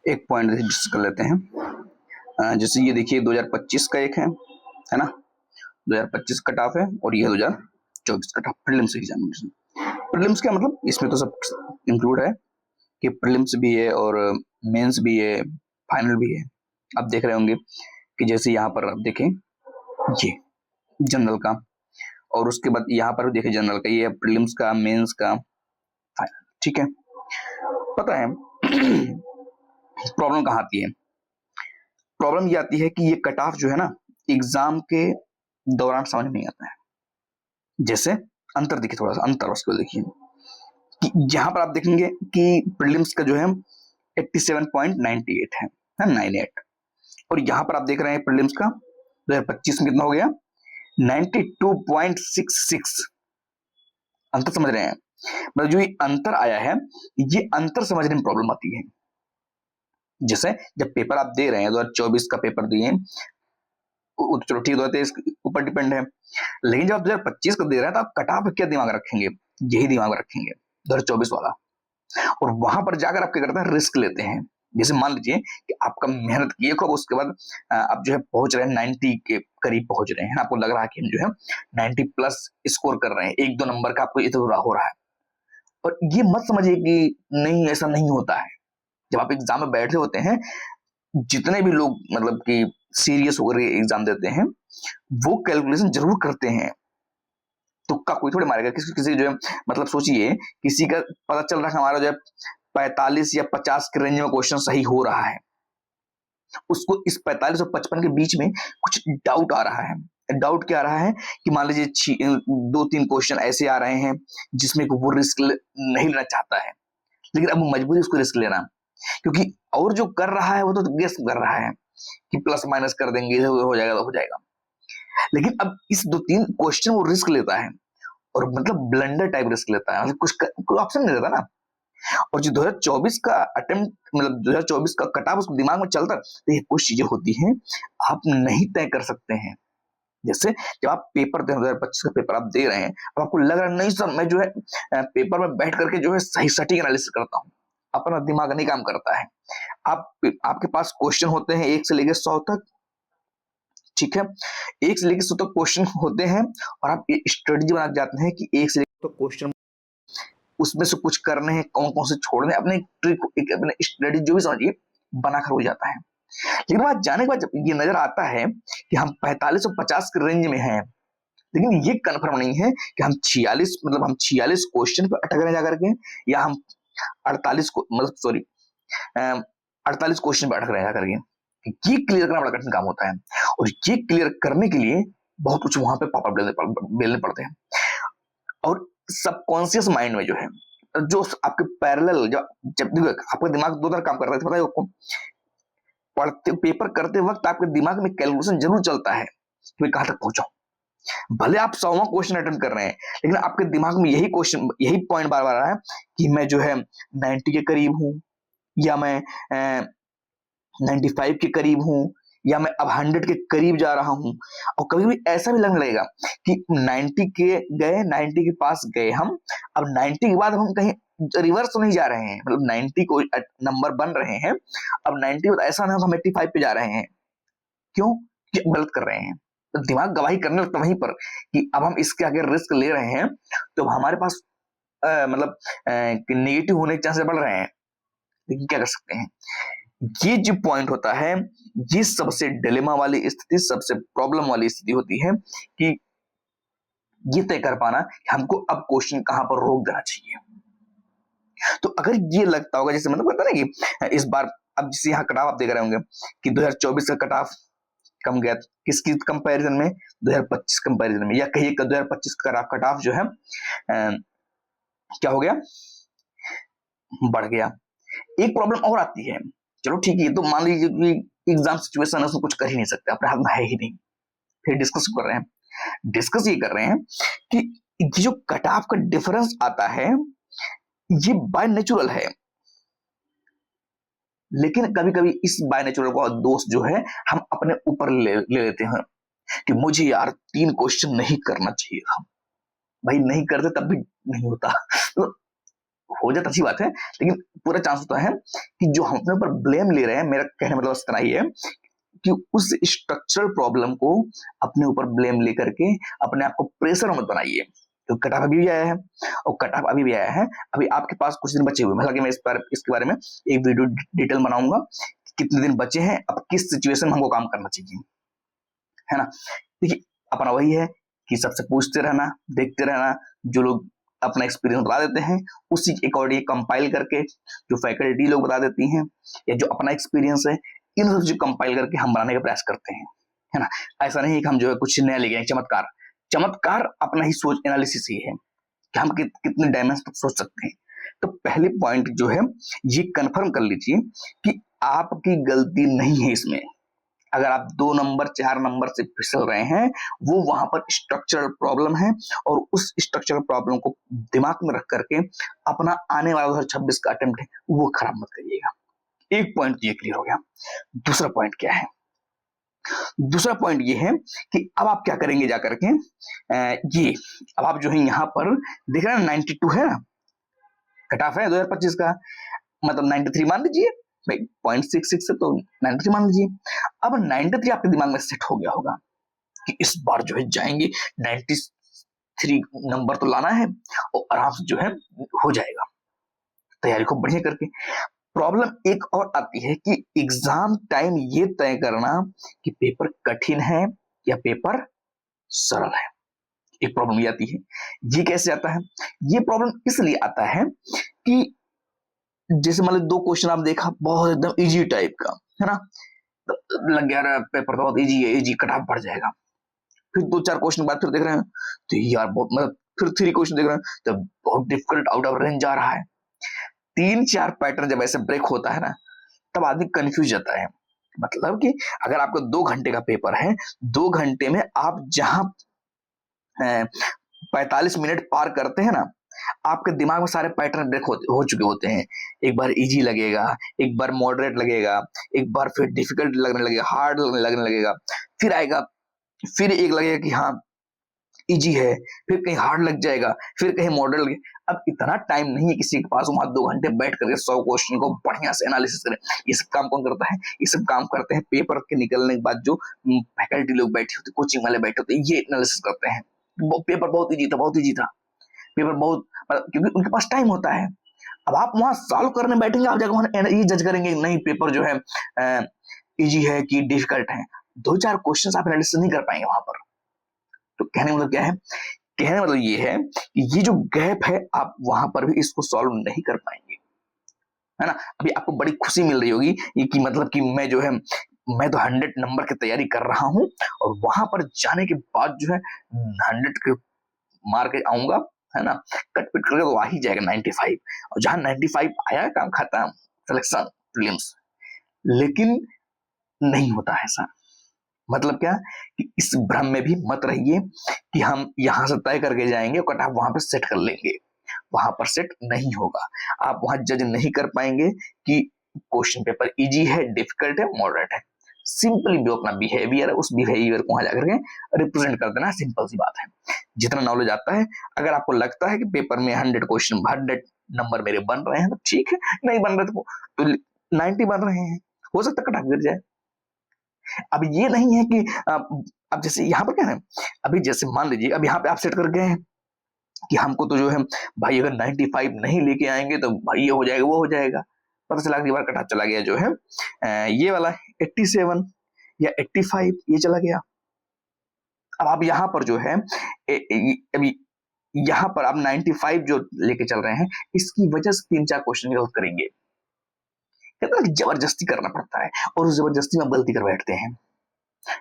एक point discuss कर लेते हैं। जैसे ये देखिए 2025 का एक है ना, 2025 कट ऑफ है और ये 2024 cut off prelims examination. Prelims क्या मतलब, इसमें तो सब इंक्लूड है कि प्रीलिम्स भी है और मेंस भी है, फाइनल भी है। आप देख रहे होंगे कि जैसे यहाँ पर आप देखें ये जनरल का, और उसके बाद यहाँ पर देखें जनरल का, ये प्रीलिम्स का, मेंस का, फाइनल। ठीक है, पता है प्रॉब्लम कहाँ आती है? प्रॉब्लम ये आती है कि ये कट ऑफ जो है ना, एग्जाम के दौरान समझ में नहीं आता है। जैसे अंतर देखिए, थोड़ा सा अंतर उसको देखिए कि यहाँ पर आप देखेंगे कि प्रीलिम्स का जो है 87.98 है 98, और यहाँ पर आप देख रहे हैं प्रीलिम्स का 2025 में कितना हो गया 92.66। अंतर समझ रहे हैं? मतलब जो ये अंतर आया है, ये अंतर समझने में प्रॉब्लम आती है। जैसे जब पेपर आप दे रहे हैं 2024 का पेपर दिए, चलो ठीक 2023 ऊपर डिपेंड है, लेकिन जब आप 2025 को दे रहे हैं तो आप कट ऑफ क्या दिमाग रखेंगे? यही दिमाग रखेंगे 2024 वाला, और वहां पर जाकर आप क्या करते हैं, रिस्क लेते हैं। जैसे मान लीजिए कि आपका मेहनत किए खूब, उसके बाद आप जो है पहुंच रहे हैं 90 के करीब पहुंच रहे हैं, आपको लग रहा है कि हम जो है 90 प्लस स्कोर कर रहे हैं, एक दो नंबर का आपको इतना हो रहा है। और ये मत समझिए कि नहीं, ऐसा नहीं होता है। जब आप एग्जाम में बैठे होते हैं, जितने भी लोग मतलब कि सीरियस होकर एग्जाम देते हैं, वो कैलकुलेशन जरूर करते हैं। तुक्का कोई थोड़े मारेगा, किसी किसी जो है, मतलब सोचिए किसी का पता चल रहा है हमारा जो है 45 या 50 के रेंज में क्वेश्चन सही हो रहा है, उसको इस 45 और 55 के बीच में कुछ डाउट आ रहा है। डाउट क्या आ रहा है कि मान लीजिए 2-3 क्वेश्चन ऐसे आ रहे हैं जिसमें वो रिस्क नहीं लेना चाहता है, लेकिन अब मजबूरी उसको रिस्क लेना, क्योंकि और जो कर रहा है वो तो गेस कर रहा है कि प्लस माइनस कर देंगे, हो जाएगा तो हो जाएगा। लेकिन अब इस 2-3 क्वेश्चन वो रिस्क लेता है, और मतलब ब्लंडर टाइप रिस्क लेता है, मतलब कोई ऑप्शन नहीं देता ना। और जो 2024 का अटेम्प्ट, मतलब 2024 का कट ऑफ उसको दिमाग में चलता है, तो ये कुछ चीजें होती हैं आप नहीं तय कर सकते हैं। जैसे जब आप पेपर दे 2025 का पेपर आप दे रहे हैं, अब आपको लग रहा है नहीं सर मैं जो है पेपर में बैठ करके जो है सही सटीक एनालिसिस करता हूँ, अपना दिमाग नहीं काम करता है। आपके पास क्वेश्चन होते हैं 1 से लेकर 100 तक, ठीक है, 1 से लेकर 100 तक क्वेश्चन होते हैं, और आप स्ट्रेटजी बना जाते हैं कि 1 से लेकर 100 क्वेश्चन उसमें से कुछ करने हैं, कौन कौन से छोड़ने, अपने ट्रिक, एक अपने स्ट्रेटजी जो भी समझिए बनाकर हो जाता है। लेकिन वहां जाने के बाद जब ये नजर आता है कि हम 45 और 50 के रेंज में हैं, लेकिन ये कंफर्म नहीं है कि हम 46, मतलब हम 46 क्वेश्चन पे अटक रहे जाकर के, या हम 48 को, मतलब सॉरी 48 क्वेश्चन पे अटक रहे जाकर के। ये क्लियर करना बड़ा कठिन काम होता है, और ये क्लियर करने के लिए बहुत कुछ वहां पे पापा बेलने पड़ते हैं। और सबकॉन्शियस माइंड में जो है, जो आपके पैरेलल, जब आपका दिमाग दो तरह काम कर रहा है, पता है आपको, पढ़ते पेपर करते वक्त आपके दिमाग में कैलकुलेशन जरूर चलता है कि मैं कहां तक पहुंचा। भले आप 100वां क्वेश्चन अटेम्प्ट कर रहे हैं, लेकिन आपके दिमाग में यही क्वेश्चन, यही पॉइंट बार बार आ रहा है कि मैं जो है 90 के करीब हूं, या मैं 95 के करीब हूं, या मैं अब 100 के करीब जा रहा हूं। और कभी भी ऐसा भी लगने लगेगा कि 90 के गए, 90 के पास गए हम, अब 90 के बाद हम कहीं रिवर्स तो नहीं जा रहे हैं, मतलब 90 को नंबर बन रहे हैं, अब 90 ऐसा ना हम 85 पे जा रहे हैं। क्यों? कि गलत कर रहे हैं। तो दिमाग गवाही करने लगता वहीं पर कि अब हम इसके आगे रिस्क ले रहे हैं, तो हमारे पास मतलब नेगेटिव होने के चांसेस बढ़ रहे हैं। लेकिन क्या कर सकते हैं? ये जो पॉइंट होता है, ये सबसे डिलेमा वाली स्थिति, सबसे प्रॉब्लम वाली स्थिति होती है कि ये तय कर पाना कि हमको अब क्वेश्चन कहां पर रोक देना चाहिए। तो अगर ये लगता होगा, जैसे मतलब पता ना कि इस बार, अब जैसे यहाँ कट ऑफ आप देख रहे होंगे कि 2024 का कट ऑफ कम गया, किसकी कंपैरिजन में? 2025 कंपैरिजन में, या कहिए 2025 का कट ऑफ जो है क्या हो गया, बढ़ गया। एक प्रॉब्लम और आती है, चलो ठीक है, तो मान लीजिए कि एग्जाम सिचुएशन है, उसमें कुछ कर ही नहीं सकते, अपने हाथ में है ही नहीं, फिर डिस्कस कर रहे हैं, डिस्कस ये कर रहे हैं कि जो कट ऑफ का डिफरेंस आता है, ये बाय नेचुरल है, लेकिन कभी कभी इस बाय नेचुरल का दोष जो है हम अपने ऊपर ले लेते हैं कि मुझे यार 3 क्वेश्चन नहीं करना चाहिए था। भाई नहीं करते तब भी नहीं होता। तो हो जाता अच्छी बात है, लेकिन पूरा चांस होता है कि जो हम अपने ऊपर ब्लेम ले रहे हैं, मेरा कहने का मतलब बस इतना ही है कि उस स्ट्रक्चरल प्रॉब्लम को अपने ऊपर ब्लेम लेकर के अपने आप को प्रेशर मत बनाइए। तो कट ऑफ अभी भी आया है, और कट ऑफ अभी भी आया है, अभी आपके पास कुछ दिन बचे हुए हैं। हालांकि मैं इसके बारे में एक वीडियो डिटेल बनाऊंगा, कितने दिन बचे हैं, अब किस सिचुएशन में हमको काम करना चाहिए, है ना। देखिए, अपना वही है कि सबसे पूछते रहना, देखते रहना, जो लोग अपना एक्सपीरियंस बता देते हैं उसी के अकॉर्डिंग कंपाइल करके, जो फैकल्टी लोग बता देती हैं या जो अपना एक्सपीरियंस है, इन सब चीज कंपाइल करके हम बनाने का प्रयास करते हैं, है ना। ऐसा नहीं कि हम जो है कुछ नया ले गए चमत्कार। चमत्कार अपना ही सोच एनालिसिस ही है कि हम कितने डायमेंशन तक सोच सकते हैं। तो पहले पॉइंट जो है ये कंफर्म कर लीजिए कि आपकी गलती नहीं है इसमें। अगर आप 2 नंबर 4 नंबर से फिसल रहे हैं, वो वहां पर स्ट्रक्चरल प्रॉब्लम है, और उस स्ट्रक्चरल प्रॉब्लम को दिमाग में रख करके अपना आने वाला 2026 का अटेम्प्ट है वो खराब मत करिएगा। एक पॉइंट ये क्लियर हो गया। दूसरा पॉइंट क्या है? दूसरा पॉइंट ये है कि अब आप क्या करेंगे जाकर के, ये अब आप जो है यहाँ पर देख रहे हैं 92 है ना, कट ऑफ है 2025 का, मतलब 93 मान लीजिए भाई, 0.66 है तो 93 मान लीजिए। अब 93 आपके दिमाग में सेट हो गया होगा कि इस बार जो है जाएंगे 93 नंबर तो लाना है, और आराम से जो है हो जाएगा, तैयारी को बढ़िया करके। प्रॉब्लम एक और आती है कि एग्जाम टाइम ये तय करना कि पेपर कठिन है या पेपर सरल है। एक प्रॉब्लम ये आती है। ये कैसे आता है? ये प्रॉब्लम इसलिए आता है कि जैसे मान लो 2 क्वेश्चन आप देखा, बहुत एकदम इजी टाइप का, है ना, तो लग गया रहा पेपर तो बहुत इजी है, इजी कट ऑफ बढ़ जाएगा। फिर 2-4 क्वेश्चन बाद फिर देख रहे हैं तो यार बहुत, मतलब फिर 3 क्वेश्चन देख रहे हैं तो बहुत डिफिकल्ट, आउट ऑफ रेंज जा रहा है। 3-4 पैटर्न जब ऐसे ब्रेक होता है ना, तब आदमी कंफ्यूज जाता है। मतलब कि अगर आपका 2 घंटे का पेपर है, 2 घंटे में आप जहां 45 मिनट पार करते हैं ना, आपके दिमाग में सारे पैटर्न ब्रेक हो चुके होते हैं। एक बार इजी लगेगा, एक बार मॉडरेट लगेगा, एक बार फिर डिफिकल्ट लगने लगेगा, हार्ड लगने लगेगा, फिर आएगा, फिर एक लगेगा कि हाँ इजी है, फिर कहीं हार्ड लग जाएगा, फिर कहीं मॉडल लगे। अब इतना टाइम नहीं है किसी के पास वहां 2 घंटे बैठ करके 100 क्वेश्चन को बढ़िया से एनालिसिस करें। ये सब काम कौन करता है? ये सब काम करते हैं पेपर के निकलने के बाद जो फैकल्टी लोग बैठे होते, कोचिंग वाले बैठे होते, ये एनालिसिस करते हैं। पेपर बहुत इजी था, बहुत इजी था, पेपर बहुत, क्योंकि उनके पास टाइम होता है। अब आप वहां सॉल्व करने बैठेंगे, आप जाकर वहां ये जज करेंगे नहीं पेपर जो है इजी है कि डिफिकल्ट है। 2-4 क्वेश्चन आप एनालिसिस नहीं कर पाएंगे वहां पर। तो कहने मतलब क्या है? कहने मतलब ये है कि ये जो गैप है आप वहां पर भी इसको सॉल्व नहीं कर पाएंगे, है ना। अभी आपको बड़ी खुशी मिल रही होगी कि मतलब कि मैं जो है, मैं तो 100 नंबर की तैयारी कर रहा हूं, और वहां पर जाने के बाद जो है 100 के मार के आऊंगा, है ना, कट पिट करके तो आ ही जाएगा 95, और जहां 95 आया काम खत्म, सिलेक्शन प्रीलिम्स। लेकिन नहीं होता ऐसा। मतलब क्या कि इस भ्रम में भी मत रहिए कि हम यहां से तय करके जाएंगे, कट ऑफ वहां पर सेट कर लेंगे। वहां पर सेट नहीं होगा। आप वहां जज नहीं कर पाएंगे कि क्वेश्चन पेपर इजी है, डिफिकल्ट है, मॉडरेट है। सिंपली जो अपना बिहेवियर है उस बिहेवियर को वहां जाकर के रिप्रेजेंट कर देना, सिंपल सी बात है। जितना नॉलेज आता है, अगर आपको लगता है कि पेपर में 100 क्वेश्चन 100 नंबर मेरे बन रहे हैं तो ठीक है, नहीं बन रहे तो 90 बन रहे हैं, हो सकता है कट ऑफ गिर जाए। अब ये नहीं है कि अब जैसे यहाँ पर क्या है, अभी जैसे मान लीजिए अब यहाँ पे आप सेट कर गए हैं कि हमको तो जो है भाई अगर 95 नहीं लेके आएंगे तो भाई ये हो जाएगा, वो हो जाएगा। पता चला अगली बार कटा चला गया जो है ये वाला 87 या 85 ये चला गया। अब आप यहाँ पर जो है अभी यहाँ पर आप 95 जो लेके चल रहे हैं, इसकी वजह से 3-4 क्वेश्चन गलत करेंगे। कहते हैं जबरदस्ती करना पड़ता है, और उस जबरदस्ती में गलती कर बैठते हैं।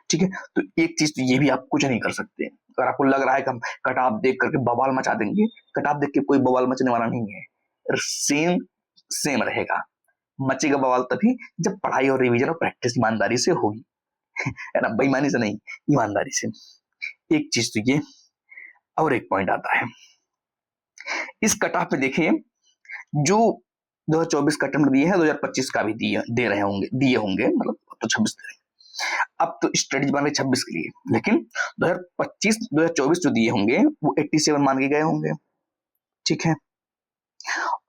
ठीक है, तो एक चीज तो ये भी आप कुछ नहीं कर सकते। अगर आपको लग रहा है कि हम कटाव देख करके बवाल मचा देंगे, कटाव देख के कोई बवाल मचने वाला नहीं है। सेम सेम रहेगा। मचेगा बवाल तभी जब पढ़ाई और रिवीजन और प्रैक्टिस ईमानदारी से होगी, है ना, बेईमानी से नहीं, ईमानदारी से। एक चीज तो ये, और एक पॉइंट आता है इस कटाव पे। देखिए जो 2024 का अटेम्प्ट दिए हैं, 2025 का भी दे रहे होंगे, दिए होंगे, मतलब तो 26 दे रहे। अब तो स्ट्रेटेजी बन रही 26 के लिए, लेकिन 2025 2024 जो दिए होंगे वो 87 मान के गए होंगे। ठीक है,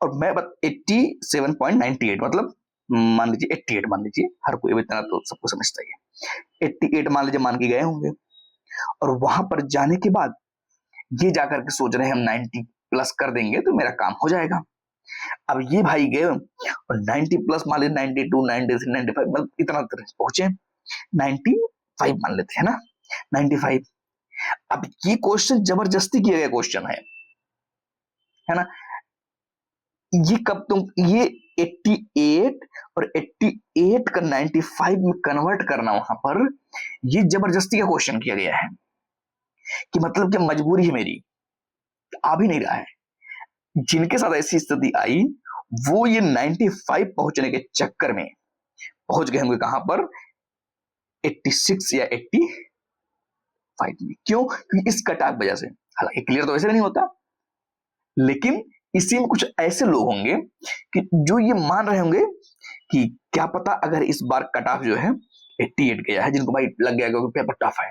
और मैं 87.98 मतलब मान लीजिए 88 मान लीजिए, हर कोई इतना तो सबको समझता ही है। 88 मान लीजिए मान के गए होंगे, और वहां पर जाने के बाद ये जाकर के सोच रहे हैं हम 90 प्लस कर देंगे तो मेरा काम हो जाएगा। अब ये भाई गए और 90 प्लस मान लीजिए 92, 93, 95 मतलब इतना पहुंचे, 95 मान लेते हैं ना, 95। अब ये क्वेश्चन जबरदस्ती किया गया क्वेश्चन है ना। ये कब तुम ये 88 और 88 का 95 में कन्वर्ट करना वहां पर, ये जबरदस्ती का क्वेश्चन किया गया है कि मतलब कि मजबूरी है मेरी, आ भी नहीं रहा है। जिनके साथ ऐसी स्थिति आई वो ये 95 पहुंचने के चक्कर में पहुंच गए होंगे कहां पर, 86 या 85 में। क्यों? क्योंकि इस कट ऑफ वजह से, हालांकि क्लियर तो वैसे नहीं होता, लेकिन इसी में कुछ ऐसे लोग होंगे कि जो ये मान रहे होंगे कि क्या पता अगर इस बार कट ऑफ जो है 88 गया है, जिनको भाई लग गया क्योंकि पेपर टफ है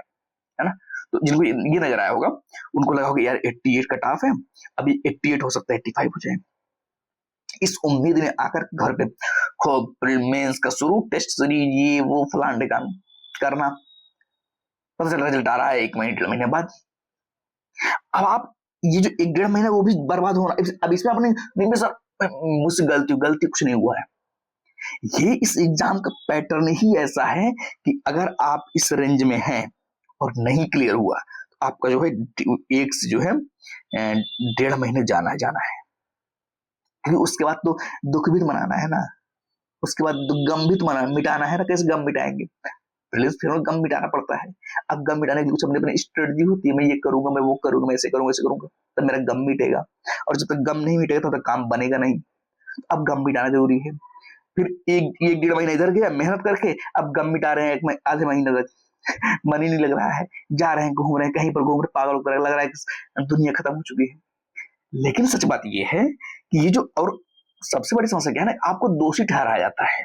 ना, तो जिनको ये नजर आया होगा उनको लगा होगा यार 88 कट ऑफ है, अभी 88 हो सकता है 85 हो जाए। इस उम्मीद में आकर घर पे खूब मेंस का शुरू, टेस्ट सीरीज, ये वो फलान ढिकान करना, पता चला रिजल्ट आ रहा है 1 महीने बाद। अब आप ये जो 1-1.5 महीना वो भी बर्बाद हो रहा है। अब इसमें आपने नहीं सर मुझसे गलती कुछ नहीं हुआ है, ये इस एग्जाम का पैटर्न ही ऐसा है कि अगर आप इस रेंज में हैं और नहीं क्लियर हुआ तो आपका जो है एक से जो है 1.5 महीने जाना है, क्योंकि उसके बाद तो दुख भी मनाना है ना, उसके बाद गम भी तो मिटाना है ना। कैसे गम मिटाएंगे? फिर गम मिटाना पड़ता है। अब गम मिटाने की कुछ अपनी अपनी स्ट्रेटजी होती है, मैं ये करूंगा, मैं वो करूंगा, मैं ऐसे करूंगा तब मेरा गम मिटेगा, और जब तक गम नहीं मिटेगा तब तक काम बनेगा नहीं। अब गम मिटाना जरूरी है। फिर 1-1.5 महीना इधर गया मेहनत करके, अब गम मिटा रहे हैं आधे महीने तक मन ही नहीं लग रहा है, जा रहे हैं घूम रहे हैं, कहीं पर घूम रहे, पागल लग रहा है कि दुनिया खत्म हो चुकी है। लेकिन सच बात यह है कि ये जो, और सबसे बड़ी समस्या क्या है ना, आपको दोषी ठहराया जाता है।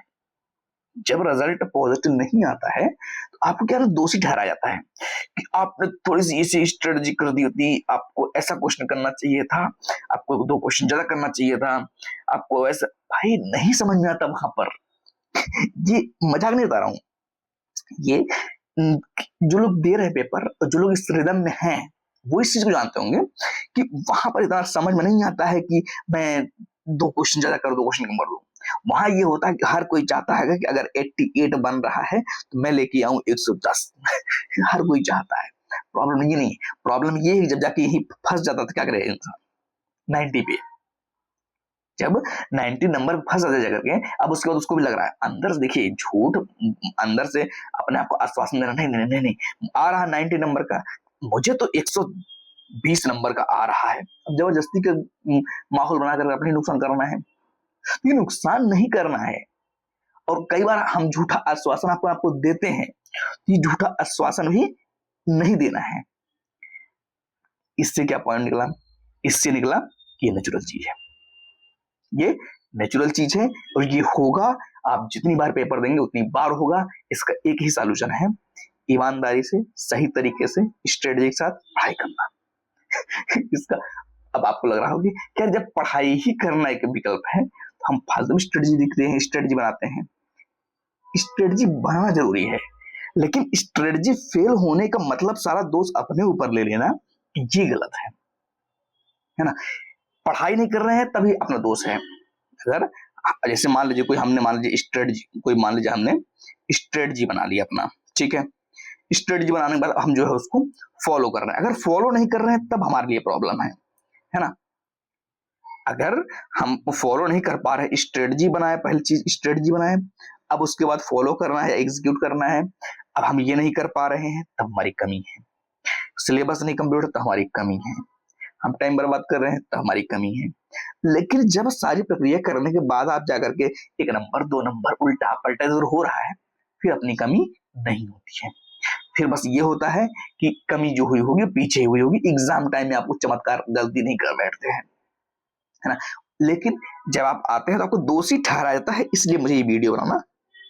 जब रिजल्ट पॉजिटिव नहीं आता है तो आपको क्या दोषी ठहराया जाता है कि आपने थोड़ी सी ऐसी स्ट्रेटजी कर दी होती, आपको ऐसा क्वेश्चन करना चाहिए था, आपको 2 क्वेश्चन ज्यादा करना चाहिए था, आपको ऐसा। भाई नहीं समझ में आता वहां पर ये मजाक नहीं बता रहा हूं, ये जो लोग दे रहे हैं पेपर, जो लोग इस रिदम में हैं, वो इस चीज को जानते होंगे कि वहां पर इतना समझ में नहीं आता है कि मैं 2 क्वेश्चन ज्यादा करूं, 2 क्वेश्चन कम कर दूं। वहां ये होता है कि हर कोई चाहता है कि अगर 88 बन रहा है तो मैं लेके आऊं 110 हर कोई चाहता है। प्रॉब्लम ये नहीं, प्रॉब्लम ये है जब जाके यही फंस जाता था, क्या करे इंसान 90 पे, जब 90 नंबर फंस जाते जाकर के, अब उसके बाद उसको भी लग रहा है अंदर से, देखिए झूठ अंदर से अपने आप को आश्वासन देना, नहीं नहीं नहीं नहीं आ रहा 90 नंबर का, मुझे तो 120 नंबर का आ रहा है। अब जबरदस्ती का माहौल बनाकर अपने नुकसान करना है, ये नुकसान नहीं करना है। और कई बार हम झूठा आश्वासन आपको देते हैं, ये झूठा आश्वासन भी नहीं देना है। इससे क्या पॉइंट निकला? इससे निकला कि ये नेचुरल चीज है, ये नेचुरल चीज है और ये होगा। आप जितनी बार पेपर देंगे उतनी बार होगा। इसका एक ही सॉल्यूशन है, ईमानदारी से, सही तरीके से, स्ट्रेटजी के साथ पढ़ाई करना इसका अब आपको लग रहा होगा कि जब पढ़ाई ही करना एक विकल्प है तो हम फालतू में स्ट्रेटजी दिखते हैं, स्ट्रेटजी बनाते हैं। स्ट्रेटजी बनाना जरूरी है, लेकिन स्ट्रेटजी फेल होने का मतलब सारा दोष अपने ऊपर ले लेना, ये गलत है ना। पढ़ाई नहीं कर रहे हैं तभी अपना दोष है। अगर जैसे मान लीजिए हमने स्ट्रेटजी बना लिया अपना, ठीक है, स्ट्रेटजी बनाने के बाद हम जो है उसको फॉलो कर रहे हैं। अगर फॉलो नहीं कर रहे हैं तब हमारे लिए प्रॉब्लम है ना। अगर हम फॉलो नहीं कर पा रहे, स्ट्रेटजी बनाए, पहली चीज स्ट्रेटजी बनाए, अब उसके बाद फॉलो करना है, एग्जीक्यूट करना है, अब हम ये नहीं कर पा रहे हैं तब हमारी कमी है। सिलेबस नहीं कंप्लीट तो हमारी कमी है, हम टाइम बर्बाद कर रहे हैं तो हमारी कमी है। लेकिन जब सारी प्रक्रिया करने के बाद आप जाकर के 1 नंबर 2 नंबर उल्टा पलटा जरूर हो रहा है, फिर अपनी कमी नहीं होती है। फिर बस ये होता है कि कमी जो हुई होगी पीछे हुई होगी, एग्जाम टाइम में आपको चमत्कार गलती नहीं कर बैठते हैं, है ना। लेकिन जब आप आते हैं तो आपको दोषी ठहराया जाता है। इसलिए मुझे ये वीडियो बनाना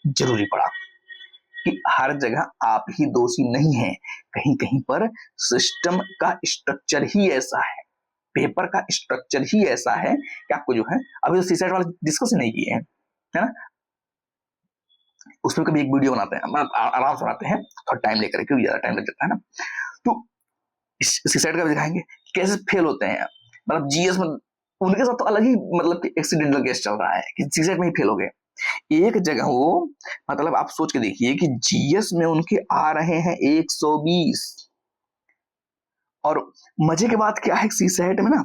जरूरी पड़ा कि हर जगह आप ही दोषी नहीं है, कहीं कहीं पर सिस्टम का स्ट्रक्चर ही ऐसा है पेपर का स्ट्रक्चर ही ऐसा है कि आपको जो है, अभी तो सीसेट वाला डिस्कस नहीं किए हैं, है ना, उसमें कभी एक वीडियो बनाते हैं, मतलब आराम से बनाते हैं, थोड़ा टाइम लेकर, क्योंकि ज्यादा टाइम लग जाता है ना। तो सीसेट का भी दिखाएंगे कैसे फेल होते हैं, मतलब जीएस में उनके साथ तो अलग ही मतलब एक्सीडेंटल केस चल रहा है कि सीसेट में ही फेल हो गए। एक जगह वो, मतलब आप सोच के देखिए कि जीएस में उनके आ रहे हैं 120, और मजे की बात क्या है, सीसेट में ना,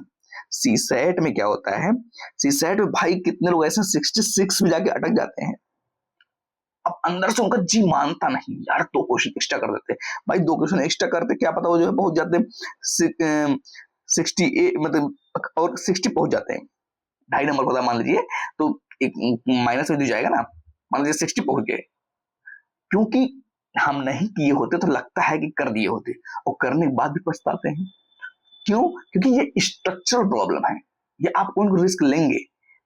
सीसेट में क्या होता है, सीसेट में भाई कितने लोग ऐसे 66 में जाके अटक जाते हैं। अब अंदर से उनका जी मानता नहीं, यार 2 क्वेश्चन एक्स्ट्रा कर देते, भाई 2 क्वेश्चन एक्स्ट्रा करते, क्या पता वो जो है पहुंच जाते 68, मतलब और 60 पहुंच जाते हैं, 2.5 नंबर होता मान लीजिए, तो एक माइनस में जाएगा ना, मान लीजिए 60 पहुंच गए, क्योंकि हम नहीं किए होते तो लगता है कि कर दिए होते, और करने के बाद भी पछताते हैं। क्यों? क्योंकि ये स्ट्रक्चरल प्रॉब्लम है, ये आप कौन रिस्क लेंगे,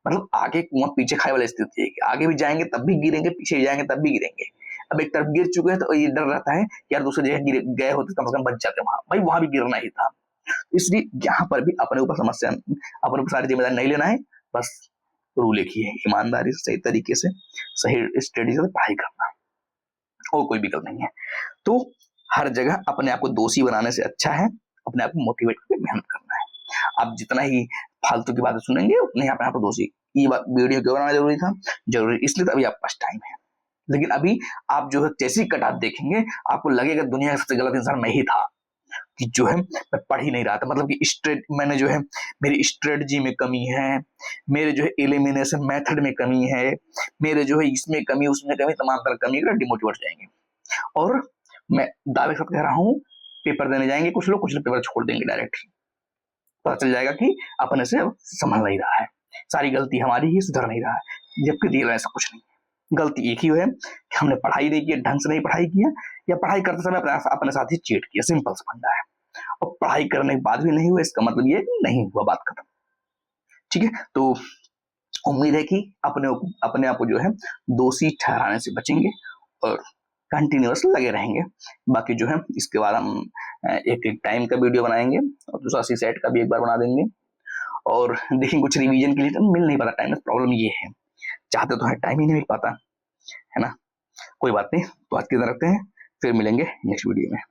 मतलब आगे कुआं पीछे खाए वाली स्थिति है कि आगे भी जाएंगे तब भी गिरेंगे, पीछे भी जाएंगे तब भी गिरेंगे। अब एक तरफ गिर चुके हैं तो ये डर रहता है कि यार दूसरी जगह गए होते कम से कम बच जाते, वहां भाई वहां भी गिरना ही था। इसलिए यहाँ पर भी अपने ऊपर समस्या, अपने ऊपर सारी जिम्मेदारी नहीं लेना है, बस रूल एक ही है, ईमानदारी से, सही तरीके से, सही स्टडी से पढ़ाई करना, और कोई विकल्प नहीं है। तो हर जगह अपने आप को दोषी बनाने से अच्छा है अपने आप को मोटिवेट करके मेहनत करना है। आप जितना ही फालतू की बातें सुनेंगे उतने ही अपने आप को दोषी, ये बात वीडियो क्यों बनाना जरूरी था, जरूरी इसलिए तो अभी आपके पास टाइम है, लेकिन अभी आप जो है जैसी कट आप देखेंगे आपको लगेगा दुनिया का सबसे गलत इंसान मैं ही था, कि जो है मैं पढ़ ही नहीं रहा था, मतलब कि मैंने जो है मेरी स्ट्रेटजी में कमी है, मेरे जो है एलिमिनेशन मेथड में कमी है, मेरे जो है इसमें कमी उसमें कमी, तमाम तरह कमी कर डिमोटिवेट हो जाएंगे। और मैं दावे के साथ कह रहा हूँ, पेपर देने जाएंगे कुछ लोग पेपर छोड़ देंगे डायरेक्ट, पता चल जाएगा कि अपने से संभल नहीं रहा है, सारी गलती हमारी ही, सुधर नहीं रहा है, जबकि रियल में ऐसा कुछ नहीं है। गलती एक ही है कि हमने पढ़ाई नहीं की, ढंग से नहीं पढ़ाई किया, या पढ़ाई करते समय अपने साथ ही चीट किया, सिंपल सा फंडा है। और पढ़ाई करने के बाद भी नहीं हुआ इसका मतलब ये नहीं हुआ, बात खत्म। ठीक है, तो उम्मीद है कि अपने आप को जो है दोषी ठहराने से बचेंगे और कंटिन्यूअस लगे रहेंगे। बाकी जो है इसके बाद हम एक एक टाइम का वीडियो बनाएंगे और दूसरा सीसेट का भी एक बार बना देंगे, और देखेंगे कुछ रिवीजन के लिए तो मिल नहीं पाता टाइम, प्रॉब्लम ये है, चाहते तो है टाइम ही नहीं मिल पाता, है ना। कोई बात नहीं, तो आज की तरह रखते हैं, फिर मिलेंगे नेक्स्ट वीडियो में।